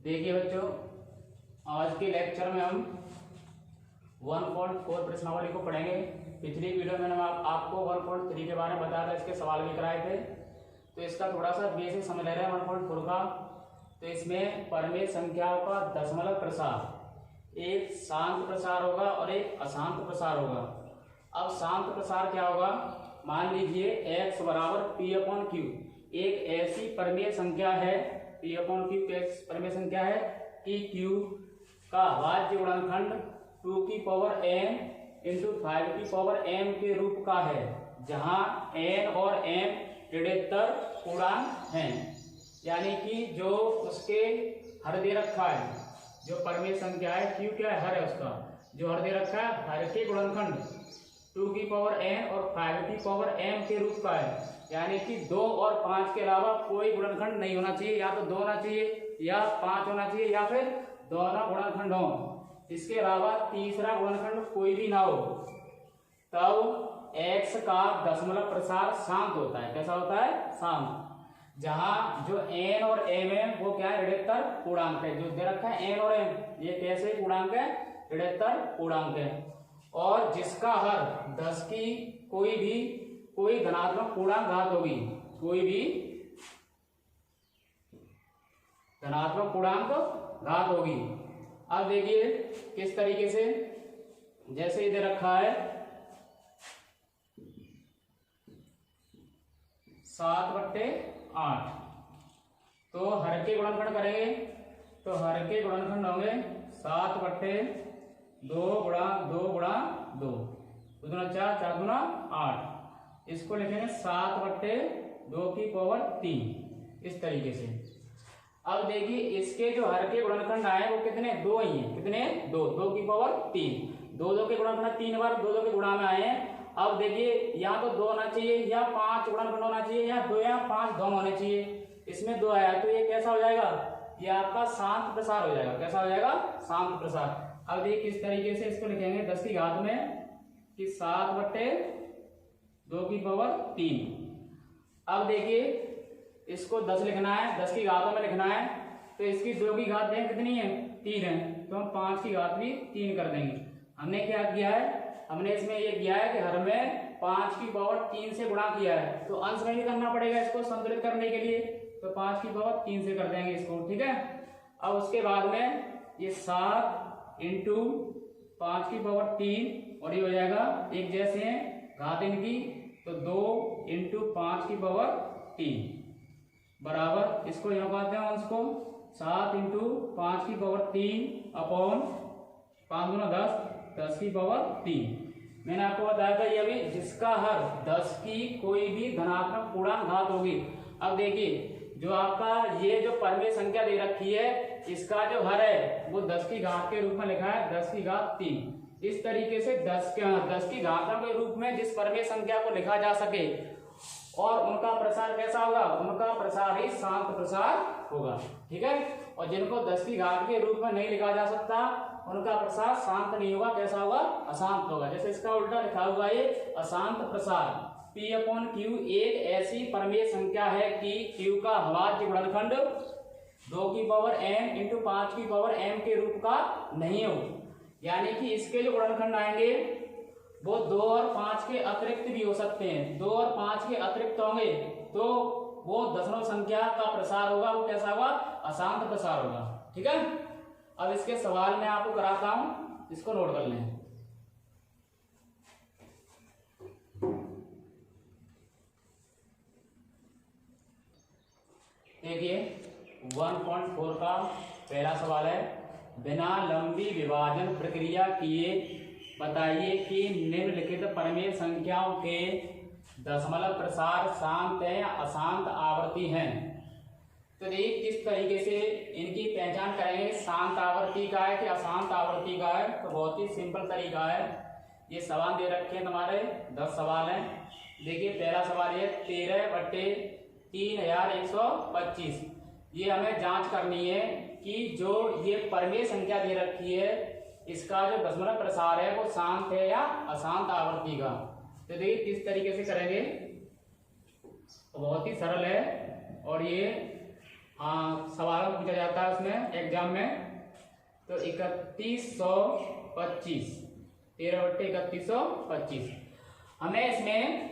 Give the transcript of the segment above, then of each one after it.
देखिए बच्चों, आज के लेक्चर में हम 1.4 प्रश्नावली को पढ़ेंगे। पिछली वीडियो में आपको 1.3 के बारे में बताया था, इसके सवाल भी कराए थे। तो इसका थोड़ा सा बेसिक समझ ले रहे हैं 1.4 का। तो इसमें परमेय संख्याओं का दशमलव प्रसार, एक शांत प्रसार होगा और एक अशांत प्रसार होगा। अब शांत प्रसार क्या होगा? मान लीजिए x बराबर p/q एक ऐसी परमेय संख्या है, p/q एक परमेय संख्या है कि q का भाज्य गुणनखंड 2n × 5m के रूप का है, जहां n और m ऋणोत्तर पूर्णांक हैं। यानी कि जो उसके हर दे रखा है, जो परमेय संख्या है q क्या है? हर है उसका, जो हर दे रखा है हर के गुणनखंड 2n और 5m के रूप का है। यानी कि 2 और 5 के अलावा कोई गुणनखंड नहीं होना चाहिए, या तो 2 होना चाहिए या 5 होना चाहिए या फिर दोनों गुणनखंड हो। इसके अलावा तीसरा गुणनखंड कोई भी ना हो, तब x का दशमलव प्रसार शांत होता है। कैसा होता है? शांत। जहां जो n और m है वो क्या है? ऋणोत्तर पूर्णांक है। जो दे रखा है n और m, ये कैसे पूर्णांक है? ऋणोत्तर पूर्णांक है। और जिसका हर 10 की कोई धनात्मक पूर्णांक घात होगी, कोई भी धनात्मक पूर्णांक घात होगी। अब देखिए किस तरीके से, जैसे इधर रखा है 7/8, तो हर के गुणनखंड करेंगे तो हर के गुणनखंड होंगे 7/2 गुणा 2 गुणा 2, 2 दूना 4, 4 दूना 8। इसको लिखेंगे 7/2⁴ इस तरीके से। अब देखिए इसके जो हर के गुणनखंड आए वो कितने? 2 ही हैं। कितने? 2, 2⁴ 2 के गुणनखंड 3 बार 2 के गुणा में आए हैं। अब देखिए या तो 2 होना चाहिए या 5 गुणनखंड होना चाहिए, या 2 या 5 दोनों होने चाहिए। इसमें 2 आया तो ये कैसा हो जाएगा? ये आपका शांत प्रसार हो जाएगा। कैसा हो जाएगा? शांत प्रसार। अब देखिए किस तरीके से इसको लिखेंगे 10 की घात में कि 7/2⁴। अब देखिए इसको 10 लिखना है, 10 की घातों में लिखना है, तो इसकी 2 की घात दें कितनी है? 3 है, तो हम 5 की घात भी 3 कर देंगे। हमने क्या किया है? हमने इसमें ये किया है कि हर में 5⁻3 से गुणा किया है, तो अंश में भी करना पड़ेगा इसको संतुलित करने के लिए, तो 5⁻3 से कर देंगे इसको। ठीक है। अब उसके बाद में ये 7 × 5⁻3 और ये हो जाएगा एक जैसे हैं घात इनकी, तो 2 × 5⁻3 बराबर, इसको यहाँ पाते हैं अंश को 7 × 5⁻3 अपॉन 5 दूना 10, 10⁻3। मैंने आपको बताया था ये भी, जिसका हर 10 की कोई भी धनात्मक पूर्णांक घात होगी। अब देखिए जो आपका ये जो परमेय संख्या दे रखी है, इसका जो हर है वो 10 की घात के रूप में लिखा है 10 की घात 3। इस तरीके से 10 की घातों के रूप में जिस परमेय संख्या को लिखा जा सके, और उनका प्रसार कैसा होगा? उनका प्रसार ही शांत प्रसार होगा। ठीक है। और जिनको 10 की घात के रूप में नहीं लिखा जा सकता, उनका प्रसार शांत नहीं होगा। कैसा होगा? अशांत होगा। जैसे इसका उल्टा लिखा हुआ ये अशांत प्रसार। p/q एक ऐसी परमेय संख्या है कि q का अभाज्य गुणनखंड 2n × 5m के रूप का नहीं हो। यानी कि इसके जो गुणनखंड आएंगे वो 2 और 5 के अतिरिक्त भी हो सकते हैं। 2 और 5 के अतिरिक्त होंगे तो वो दशमलव संख्या का प्रसार होगा, वो कैसा होगा? अशांत प्रसार होगा। ठीक है। अब इसके सवाल मैं आपको कराता हूं, इसको नोट कर लें। देखिए 1.4 का पहला सवाल है, बिना लंबी विभाजन प्रक्रिया किए बताइए कि निम्नलिखित परमेय संख्याओं के दशमलव प्रसार शांत है या अशांत आवर्ती हैं। तो देखिए किस तरीके से इनकी पहचान करेंगे, शांत आवर्ती का है कि अशांत आवर्ती का है। तो बहुत ही सिंपल तरीका है। ये सवाल दे रखे हैं तुम्हारे 10 सवाल हैं। देखिए पहला सवाल ये 13/3125। ये हमें जांच करनी है कि जो ये परमेय संख्या दे रखी है, इसका जो दशमलव प्रसार है वो शांत है या अशांत आवर्ती का। तो देखिए किस तरीके से करेंगे, तो बहुत ही सरल है। और ये सवाल पूछा जाता है उसमें एग्जाम में। तो 3125, 13/3125। हमें इसमें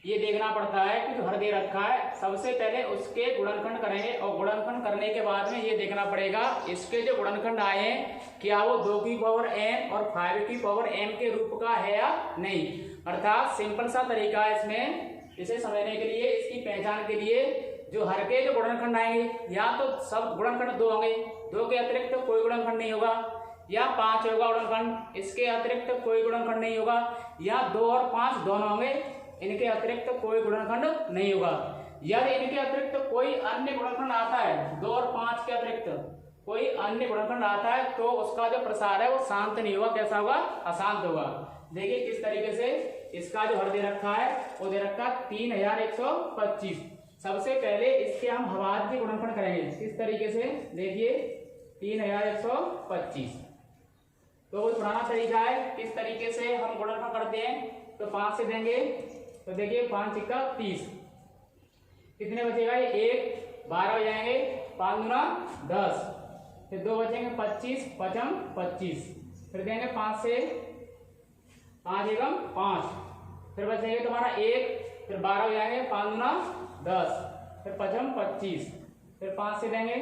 ये देखना पड़ता है कि जो हर दे रखा है, सबसे पहले उसके गुणनखंड करेंगे और गुणनखंड करने के बाद में ये देखना पड़ेगा इसके जो गुणनखंड आए हैं क्या वो 2 की पावर m और 5 की पावर m के रूप का है या नहीं। अर्थात सिंपल सा तरीका है इसमें, इसे समझने के लिए, इसकी पहचान के लिए जो हर के जो गुणनखंड आएंगे या तो सब गुणनखंड 2 होंगे, 2 के अतिरिक्त तो कोई गुणनखंड नहीं होगा, या 5 होगा गुणनखंड, इसके अतिरिक्त कोई गुणनखंड नहीं होगा, या 2 और 5 दोनों होंगे, इनके अतिरिक्त कोई गुणनखंड नहीं होगा। यदि इनके अतिरिक्त कोई अन्य गुणनखंड आता है, 2 और 5 के अतिरिक्त कोई अन्य गुणनखंड आता है, तो उसका जो प्रसार है वो शांत नहीं होगा, कैसा होगा, अशांत होगा। देखिए किस तरीके से इसका जो हर दे रखा है वो दे रखा है 3125। सबसे पहले इसके हम हवाद्य गुणनखंड करेंगे, किस तरीके से, देखिए 3125। तो वो पुराना तरीका है, किस तरीके से हम गुणनखंड करते हैं। तो 5 से देंगे, तो देखिए 5 × 30, कितने बचेगा, ये 1, 12 हो जाएंगे, 5 × 10, फिर 2 बचेंगे 25, 5 × 25, फिर देंगे 5 से 5 × 5, फिर बचेंगे तुम्हारा 1, फिर 12 हो जाएंगे, 5 × 10, फिर 5 × 25, फिर 5 से देंगे,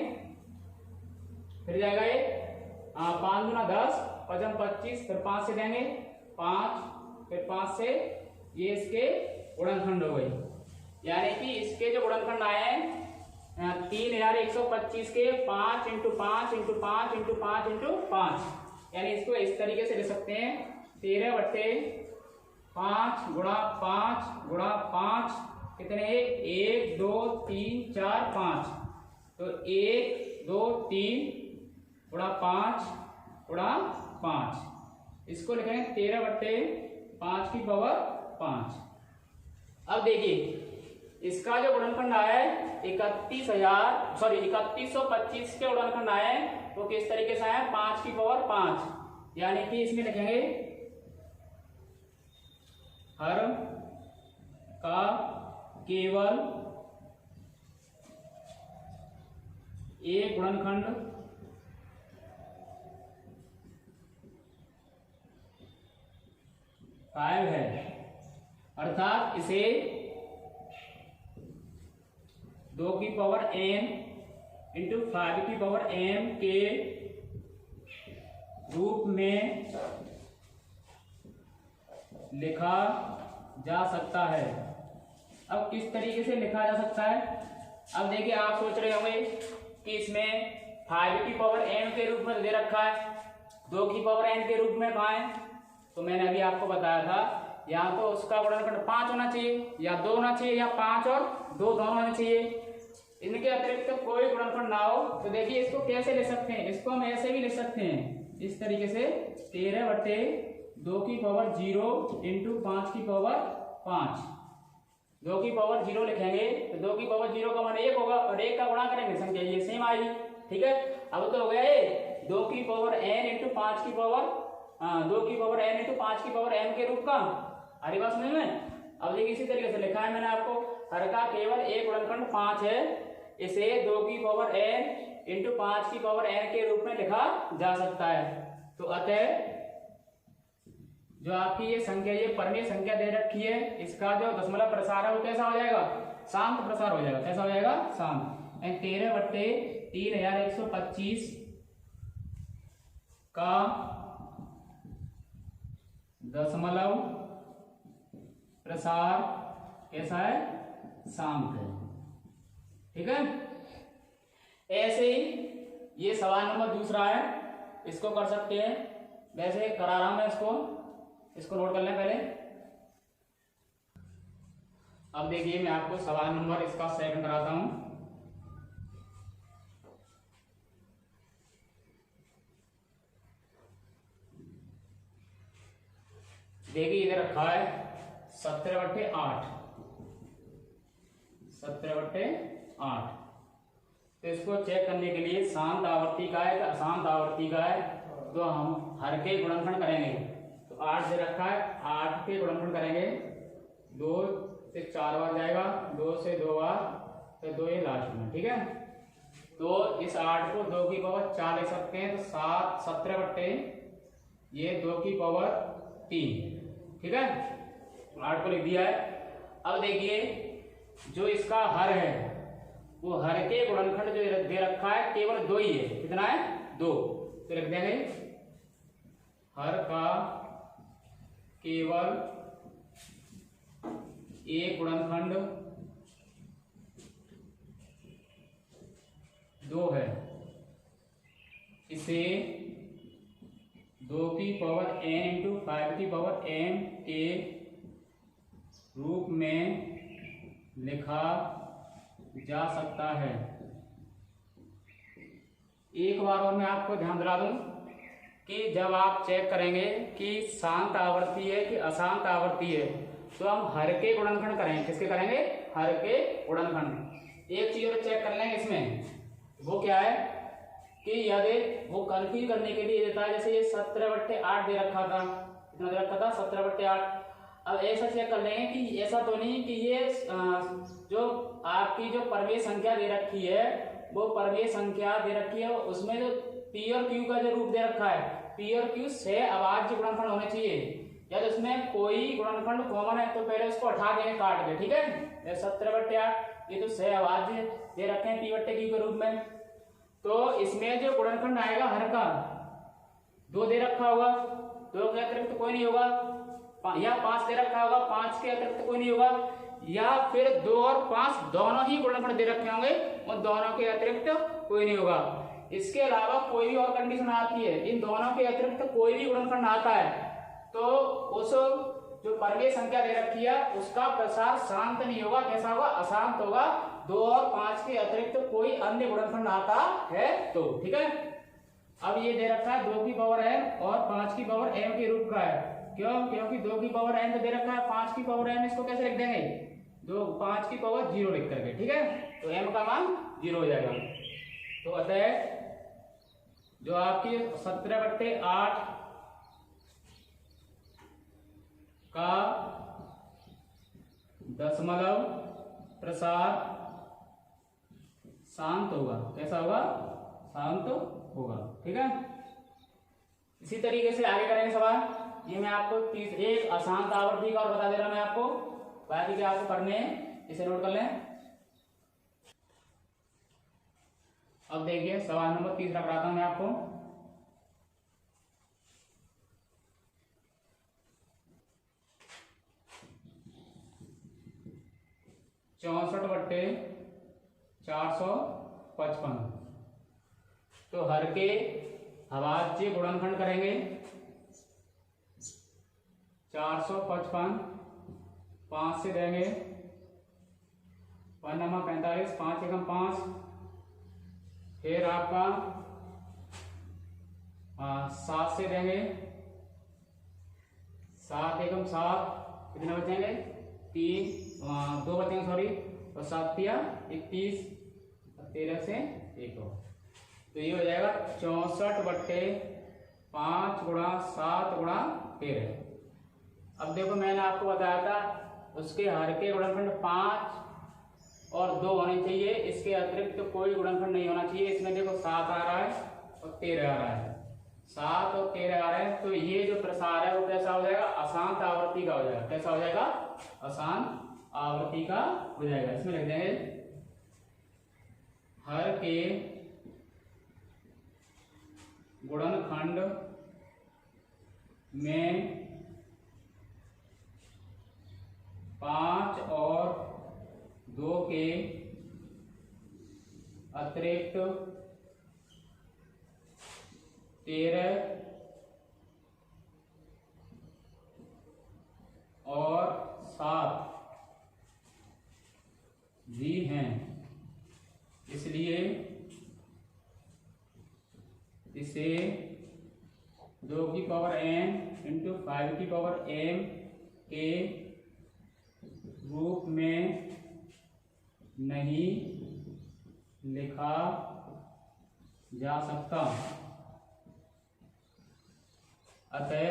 फिर जाएगा ये 5 × 10, 5 × 25, फिर 5 से देंगे 5, फिर 5 से ये इसके गुणनखंड हो गए। यानी कि इसके जो गुणनखंड आए हैं 3125 के 5 × 5 × 5 × 5 × 5, यानी इसको इस तरीके से लिख सकते हैं 13/5 × 5 × 5 कितने, 1 2 3 4 5, तो 1 2 3 × 5 × 5, इसको लिखेंगे 13/5 की पावर 5। अब देखिए इसका जो गुणनखंड आया है 3125 के गुणनखंड आए हैं, तो किस तरीके से आया है, 5 की पावर 5, यानी कि इसमें लिखेंगे हर का केवल एक गुणनखंड कायम है, अर्थात इसे 2 की पावर m × 5 की पावर m के रूप में लिखा जा सकता है। अब किस तरीके से लिखा जा सकता है, अब देखिए आप सोच रहे होंगे कि इसमें 5 की पावर m के रूप में दे रखा है, 2 की पावर n के रूप में कहाँ है, तो मैंने अभी आपको बताया था या तो उसका गुणनखंड 5 होना चाहिए, या 2 होना चाहिए, या 5 और 2 दोनों होने चाहिए, इनके अतिरिक्त तो कोई गुणनखंड ना हो। तो देखिए इसको कैसे ले सकते हैं, इसको हम ऐसे भी ले सकते हैं, इस तरीके से 13/2 की पावर 0 × 5 की पावर 5, 2 की पावर 0 लिखेंगे, तो 2 की पावर 0 का मान 1 होगा, और 1 का गुणा करेंगे संख्या ये सेम आएगी, ठीक है। अब तो हो गया ये 2 की पावर n × 5 की पावर 2 की पावर n × 5 की पावर m के रूप का, हरी बात समझ में। अब देखिए इसी तरीके से लिखा है मैंने आपको, हर का केवल एक गुणनखंड 5 है, इसे 2 की पावर n × 5 की पावर n के रूप में लिखा जा सकता है। तो अतः जो आपकी ये संख्या, ये परमेय संख्या दे रखी है, इसका जो दशमलव प्रसार है वो कैसा हो जाएगा, शांत प्रसार हो जाएगा, कैसा हो जाएगा, शांत। 13/3125 का दशमलव प्रसार कैसा है, शांत है, ठीक है। ऐसे ही ये सवाल नंबर दूसरा है, इसको कर सकते हैं, वैसे करा रहा हूं मैं इसको नोट कर लें पहले। अब देखिए मैं आपको सवाल नंबर इसका सेकंड कराता हूं। देखिए इधर रखा है 17/8, 17/8। तो इसको चेक करने के लिए शांत आवर्ती का है कि अशांत आवर्ती का है, तो हम हर के गुणनखंड करेंगे। तो 8 से रखा है, 8 के गुणनखंड करेंगे, 2 से 4 बार जाएगा, 2 से 2 बार, तो 2 ये लास्ट में, ठीक है। तो इस 8 को 2 की पावर 4 ले सकते हैं, तो 7 17 बट्टे ये 2 की पावर 3, ठीक है। 8 को लिख दिया है। अब देखिए जो इसका हर है वो हर के गुणनखंड जो दे रखा है केवल 2 ही है। कितना है? 2। तो लिख देंगे हर का केवल एक गुणनखंड 2 है, इसे 2 की पावर n इंटू 5 की पावर m के रूप में लिखा जा सकता है। एक बार और मैं आपको ध्यान दिला दूं कि जब आप चेक करेंगे कि शांत आवर्ती है कि अशांत आवर्ती है, तो हम हर के गुणनखंड करेंगे। किसके करेंगे? हर के गुणनखंड। एक चीज और चेक कर लेंगे इसमें, वो क्या है कि यदि वो कंफ्यूज करने के लिए देता है, जैसे ये 17/8 दे रखा था, कितना दे रखा था? 17/8। अब ऐसा चेक कर लेंगे कि ऐसा तो नहीं कि ये जो आपकी जो परमेय संख्या दे रखी है वो परमेय संख्या दे रखी है, उसमें जो पी और क्यू का जो रूप दे रखा है, पी और क्यू से अभाज्य गुणनखंड होने चाहिए। यदि उसमें कोई गुणनखंड कॉमन है तो पहले उसको हटा देंगे काट के, ठीक है। 17/8 ये तो से अभाज्य दे रखे हैं पी बट्टे क्यू के रूप में, तो इसमें जो गुणनखंड आएगा हर का 2 दे रखा होगा, 2 के अतिरिक्त तो कोई नहीं होगा, या 5 दे रखा होगा, 5 के अतिरिक्त तो कोई नहीं होगा, या फिर 2 और 5 दोनों ही गुणनखंड दे रखे होंगे और दोनों के अतिरिक्त कोई नहीं होगा। इसके अलावा कोई भी और कंडीशन आती है, इन दोनों के अतिरिक्त कोई भी गुणनखंड आता है तो उस जो परमेय संख्या दे रखी है उसका प्रसार शांत नहीं होगा। कैसा होगा? अशांत होगा। 2 और 5 के अतिरिक्त कोई अन्य गुणनखंड आता है तो, ठीक है। अब ये दे रखा है 2 की पावर m और 5 की पावर m के रूप का है। क्यों? क्योंकि 2 की पावर n तो दे रखा है, 5 की पावर m इसको कैसे लिख देंगे? 5 की पावर 0 लिख करके, ठीक है। तो m का मान 0 हो जाएगा। तो अतः जो आपकी 17/8 का दशमलव प्रसार शांत होगा। कैसा होगा? शांत होगा, ठीक है। इसी तरीके से आगे करेंगे सवाल। ये मैं आपको एक अशांत आवर्ती का और बता दे रहा मैं आपको, बाकी क्या आपको करने हैं इसे नोट कर लें। अब देखिए सवाल नंबर 3 कराता हूं मैं आपको। चौसठ बट्टे 455। तो हर के अभाज्य गुणनखंड करेंगे 455, 5 से देंगे 1 नंबर 45, 5 एकम 5, फिर आपका 7 से देंगे 7 एकम 7, कितने बचेंगे? 3, 2 बचेंगे सॉरी, और 7 या 31, 13 से 1 हो, तो ये हो जाएगा 64/5 गुणा 7 गुणा 13। अब देखो मैंने आपको बताया था उसके हर के गुणनखंड 5 और 2 होने चाहिए, इसके अतिरिक्त तो कोई गुणनखंड नहीं होना चाहिए। इसमें देखो 7 आ रहा है और 13 आ रहा है, 7 और 13 आ रहे हैं, तो ये जो प्रसार है वो कैसा हो जाएगा? अशांत आवर्ती का हो जाएगा। कैसा हो जाएगा? अशांत आवर्ती का हो जाएगा। इसमें लिख देंगे हर के गुणनखंड में 5 और 2 के अतिरिक्त 13 और 7 भी हैं, इसलिए इसे 2 की पावर n इंटू 5 की पावर m के रूप में नहीं लिखा जा सकता। अतः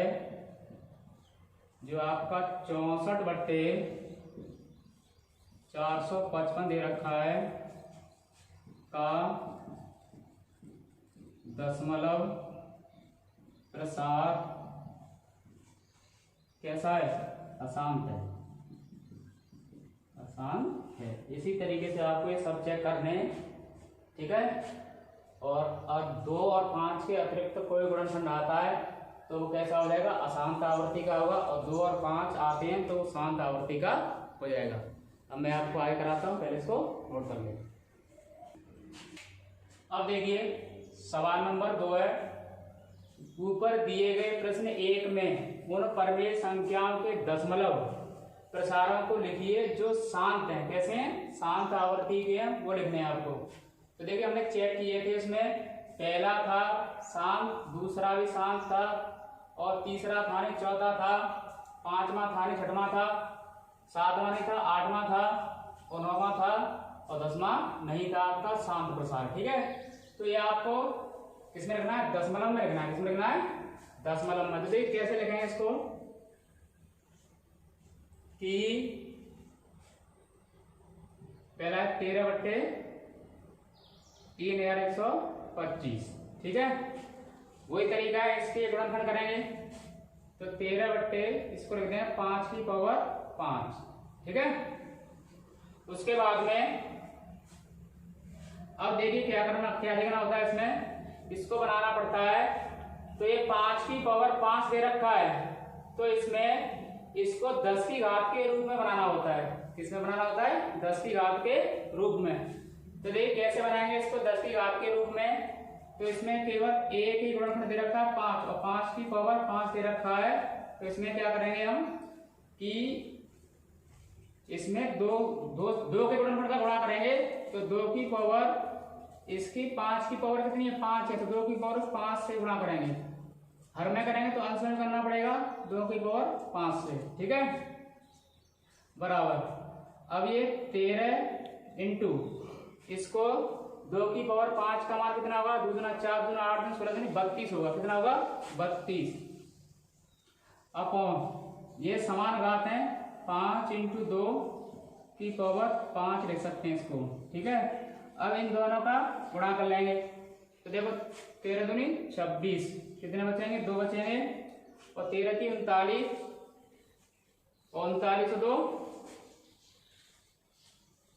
जो आपका 64/455 दे रखा है का दशमलव प्रसार कैसा है? अशांत है, अशांत है। इसी तरीके से आपको ये सब चेक करने, ठीक है। और 2 और 5 के अतिरिक्त कोई गुणनखंड आता है तो वो कैसा हो जाएगा? अशांत आवर्ती का होगा। और 2 और 5 आते हैं तो शांत आवर्ती का हो जाएगा। अब मैं आपको आगे कराता हूँ, पहले इसको नोट कर लें। अब देखिए सवाल नंबर 2 है, ऊपर दिए गए प्रश्न 1 में उन परिमेय संख्याओं के दशमलव प्रसारों को लिखिए जो शांत हैं। कैसे हैं? शांत आवर्ती के हैं, वो लिखने हैं आपको। तो देखिए हमने चेक किए थे, इसमें पहला था शांत, दूसरा भी शांत था, और तीसरा था नहीं, चौथा था, पांचवा था नहीं, छठवां था, सातवां नहीं था, आठवां था, और नौवां था, और 10वां नहीं था आपका शांत प्रसार। ठीक है, तो ये आपको किसमें लिखना है? दशमलव में लिखना है। किसमें लिखना है? दशमलव में। तो देखिए कैसे लिखेंगे इसको कि पहला है 13/3,125। ठीक है, वही तरीका है, इसके गुणनखंड करेंगे तो 13 इसको लिखते हैं 5 की पावर 5। ठीक है, उसके बाद में अब देखिए क्या करना, क्या लिखना होता है इसमें, इसको बनाना पड़ता है। तो ये 5 की पावर 5 दे रखा है, तो इसमें इसको 10 की घात के रूप में बनाना होता है। किसमें बनाना होता है? 10 की घात के रूप में। तो देखिए कैसे बनाएंगे इसको 10 की घात के रूप में। तो इसमें केवल एक ही गुणनखंड दे रखा है 5, और 5 की पावर 5 दे रखा है। तो इसमें क्या करेंगे हम कि इसमें दो के गुणनखंड का गुणा करेंगे। तो 2 की पावर, इसकी 5 की पावर कितनी है? 5 है, तो 2 की पावर 5 से गुणा करेंगे। हर में करेंगे तो अंश में करना पड़ेगा 2 की पावर 5 से। ठीक है, बराबर। अब ये 13 इंटू इसको 2 की पावर 5 का मान कितना होगा? 2 दूना 4, 2 दूना 8, 2 16 दूनी 32 होगा। कितना होगा? 32 अपॉन ये समान घात है 5 इंटू 2 की पावर 5 लिख सकते हैं इसको। ठीक है, अब इन दोनों का गुणा कर लेंगे। तो देखो 13 दूनी 26, कितने बचेंगे? 2 बचेंगे, और 13 की 39, और 39 से 2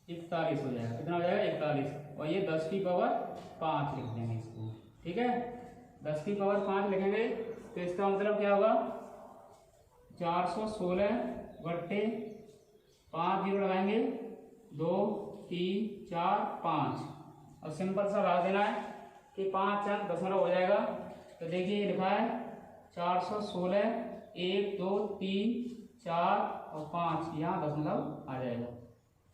41 हो जाएगा। कितना हो जाएगा? 41। और ये 10 की पावर 5 लिख देंगे इसको। ठीक है, 10 की पावर 5 लिखेंगे तो इसका मतलब क्या होगा? 416/5 जीरो लगाएंगे, 2 3 4 5, और सिंपल सा भाग देना है कि 5 अंक दशमलव हो जाएगा। तो देखिए लिखा है 416, 1 2 3 4 और 5, यहाँ दशमलव आ जाएगा।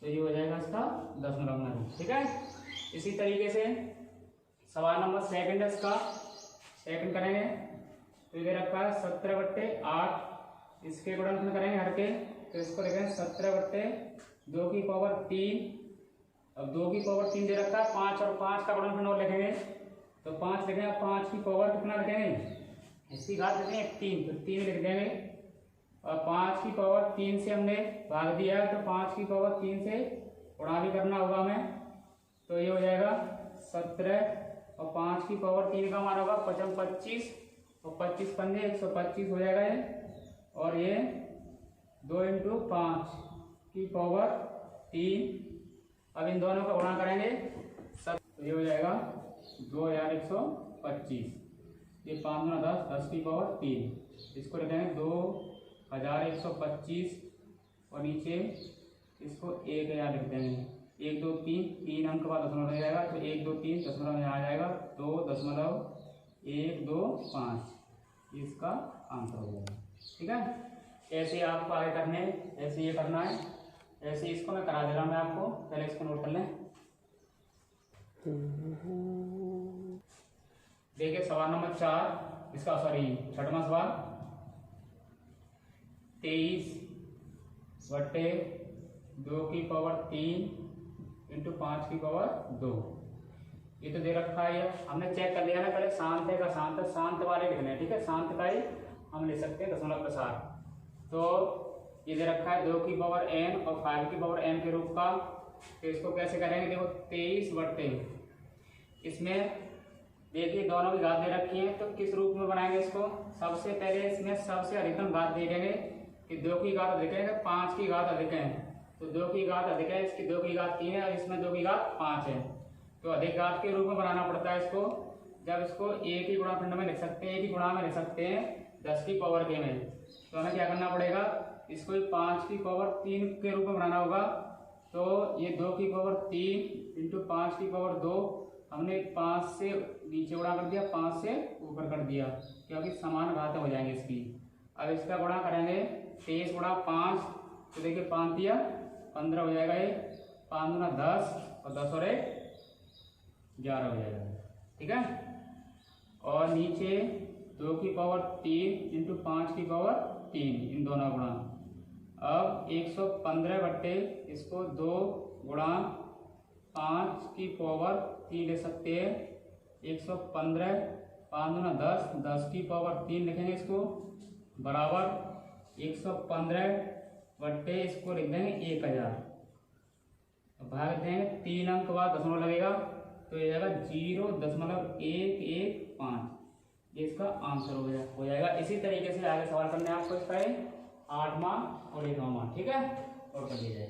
तो ये हो जाएगा इसका दशमलव में। ठीक है, इसी तरीके से सवाल नंबर 2 है, इसका सेकंड करेंगे। तो ये रखा है 17/8, इसके गुणनखंड करेंगे हर के। तो इसको लिखेंगे 17/2 की पावर 3। अब 2 की पावर 3 दे रखा है 5, और 5 का गुणनखंड और लिखेंगे तो 5 लिखेंगे। 5 की पावर कितना लिखेंगे? इसकी घात लिखेंगे 3, तो 3 लिख देंगे। और 5 की पावर 3 से हमने भाग दिया है, तो 5 की पावर 3 से गुणा भी करना होगा हमें। तो ये हो जाएगा 17, और 5 की पावर 3 का मान होगा 25, और 25 पंजे 125 हो जाएगा ये। और ये 2 इंटू 5 की पावर 3। अब इन दोनों का गुणा करेंगे सब, तो ये हो जाएगा 2125। ये 5 गुना 10, 10 की पावर 3। इसको लिखेंगे 2125, और नीचे इसको 1000 लिख देंगे। 1 2 3 अंक का दशमलव हो जाएगा। तो 1 2 3 दशमलव में आ जाएगा 2.125, इसका आंसर हो जाएगा। ठीक है, ऐसे आपको आगे करने, ऐसे ये करना है, ऐसे इसको मैं करा दे रहा हूँ मैं आपको। पहले इसको नोट कर लें। देखिए सवाल नंबर 4, इसका सॉरी 6वां सवाल, 23/2 की पावर 3 इंटू 5 की पावर 2। ये तो दे रखा है, हमने चेक कर लिया ना पहले, शांत है का शांत है, शांत वाले लिखने हैं। ठीक है, शांत का ही हम ले सकते हैं दशमलव प्रसार। तो ये दे रखा है 2 की पावर n और 5 की पावर n के रूप का। तो इसको कैसे करेंगे? देखो 23/2 इसमें देखिए दोनों की घात दे रखी है, तो किस रूप में बनाएंगे इसको। सबसे पहले इसमें सबसे अधिकतम घात दे देंगे कि 2 की घात अधिक है, 5 की घात अधिक है, तो 2 की घात अधिक है, इसकी 2 की घात 3 है और इसमें 2 की घात 5 है, तो अधिक घात के रूप में बनाना पड़ता है इसको। जब इसको एक ही गुणाखंड में लिख सकते हैं, एक ही गुणा में लिख सकते हैं 10 की पावर के में, तो हमें क्या करना पड़ेगा, इसको 5 की पावर 3 के रूप में बनाना होगा। तो ये 2 की पावर 3 इंटू 5 की पावर 2, हमने 5 से नीचे गुणा कर दिया, 5 से ऊपर कर दिया, क्योंकि समान घातें हो जाएंगे इसकी। अब इसका गुणा करेंगे 23 गुणा 5, तो देखिए 5 दिया 15 हो जाएगा, ये 5 गुना 10 और 10 और 1 11 हो जाएगा, ठीक है। और नीचे 2 की पावर 3 इंटू 5 की पावर 3, इन दोनों गुणा। अब 115 बट्टे इसको 2 गुणा 5 की पावर 3 ले सकते हैं, 115 5 गुना 10, 10 की पावर 3 लिखेंगे इसको, बराबर 115 बट्टे इसको लिख देंगे 1000, भाग देंगे 3 अंक बाद दशमलव लगेगा, तो ये जाएगा 0.115, ये इसका आंसर हो जाएगा। इसी तरीके से आगे सवाल करने आपको इसका 8वां और 9वां, ठीक है, और कर दिया जाए।